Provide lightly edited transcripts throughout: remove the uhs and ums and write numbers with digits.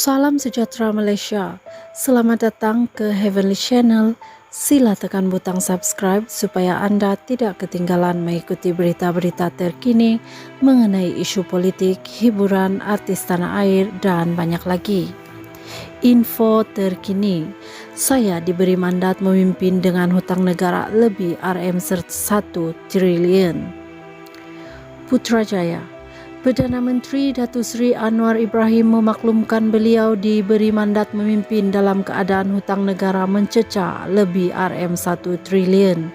Salam sejahtera Malaysia. Selamat datang ke Heavenly Channel. Sila tekan butang subscribe supaya anda tidak ketinggalan mengikuti berita-berita terkini mengenai isu politik, hiburan, artis tanah air dan banyak lagi. Info terkini, saya diberi mandat memimpin dengan hutang negara lebih RM1 triliun. Putrajaya, Perdana Menteri Datuk Seri Anwar Ibrahim memaklumkan beliau diberi mandat memimpin dalam keadaan hutang negara mencecah lebih RM1 triliun.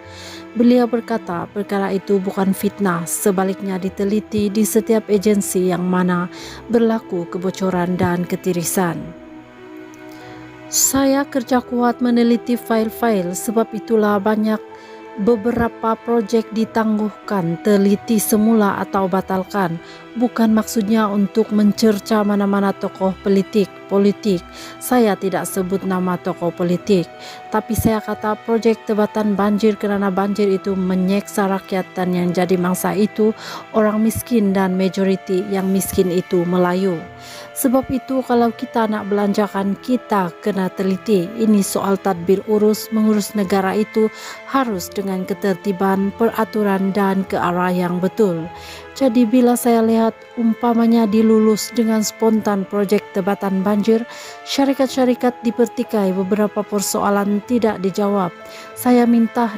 Beliau berkata perkara itu bukan fitnah, sebaliknya diteliti di setiap agensi yang mana berlaku kebocoran dan ketirisan. Saya kerja kuat meneliti fail-fail, sebab itulah beberapa projek ditangguhkan, teliti semula atau batalkan. Bukan maksudnya untuk mencerca mana-mana tokoh politik. Saya tidak sebut nama tokoh politik, tapi saya kata projek tebatan banjir kerana banjir itu menyeksa rakyat dan yang jadi mangsa itu orang miskin dan majoriti yang miskin itu Melayu. Sebab itu kalau kita nak belanjakan, kita kena teliti. Ini soal tadbir mengurus negara itu harus dengan ketertiban, peraturan dan ke arah yang betul. Jadi bila saya lihat umpamanya dilulus dengan spontan projek tebatan banjir, syarikat-syarikat dipertikai, beberapa persoalan tidak dijawab. Saya minta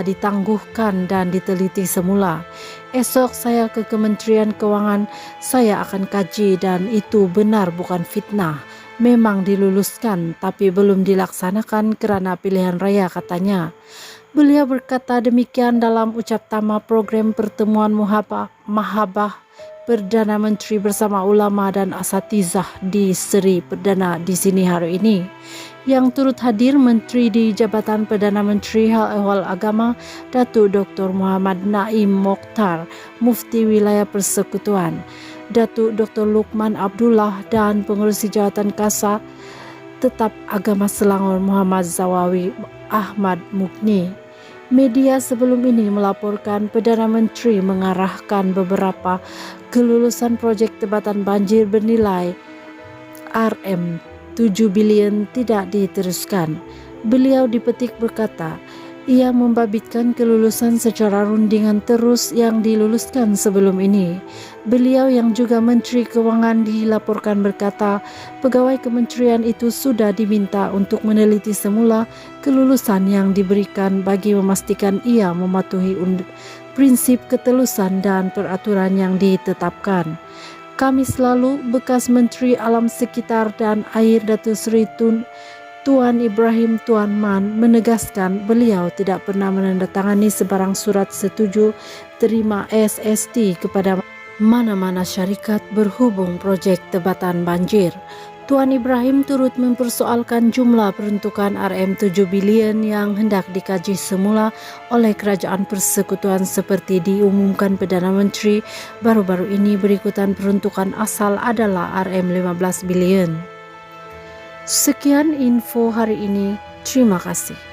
ditangguhkan dan diteliti semula. Esok saya ke Kementerian Kewangan, saya akan kaji dan itu benar bukan fitnah. Memang diluluskan tapi belum dilaksanakan kerana pilihan raya katanya. Beliau berkata demikian dalam ucap tama program pertemuan Mahabah Perdana Menteri bersama ulama dan asatizah di Seri Perdana di sini hari ini. Yang turut hadir Menteri di Jabatan Perdana Menteri Hal Ehwal Agama Datuk Dr. Muhammad Naim Mokhtar, Mufti Wilayah Persekutuan Datuk Dr. Luqman Abdullah dan Pengerusi Jawatan Kasar Tetap Agama Selangor Muhammad Zawawi Ahmad Mukni. Media sebelum ini melaporkan Perdana Menteri mengarahkan beberapa kelulusan projek tebatan banjir bernilai RM7 bilion tidak diteruskan. Beliau dipetik berkata, ia membabitkan kelulusan secara rundingan terus yang diluluskan sebelum ini. Beliau yang juga Menteri Kewangan dilaporkan berkata, pegawai kementerian itu sudah diminta untuk meneliti semula kelulusan yang diberikan bagi memastikan ia mematuhi prinsip ketelusan dan peraturan yang ditetapkan. Kamis lalu, bekas Menteri Alam Sekitar dan Air Datuk Seri Tuan Ibrahim Tuan Man menegaskan beliau tidak pernah menandatangani sebarang surat setuju terima SST kepada mana-mana syarikat berhubung projek tebatan banjir. Tuan Ibrahim turut mempersoalkan jumlah peruntukan RM7 bilion yang hendak dikaji semula oleh Kerajaan Persekutuan seperti diumumkan Perdana Menteri baru-baru ini. Berikutan peruntukan asal adalah RM15 bilion. Sekian info hari ini. Terima kasih.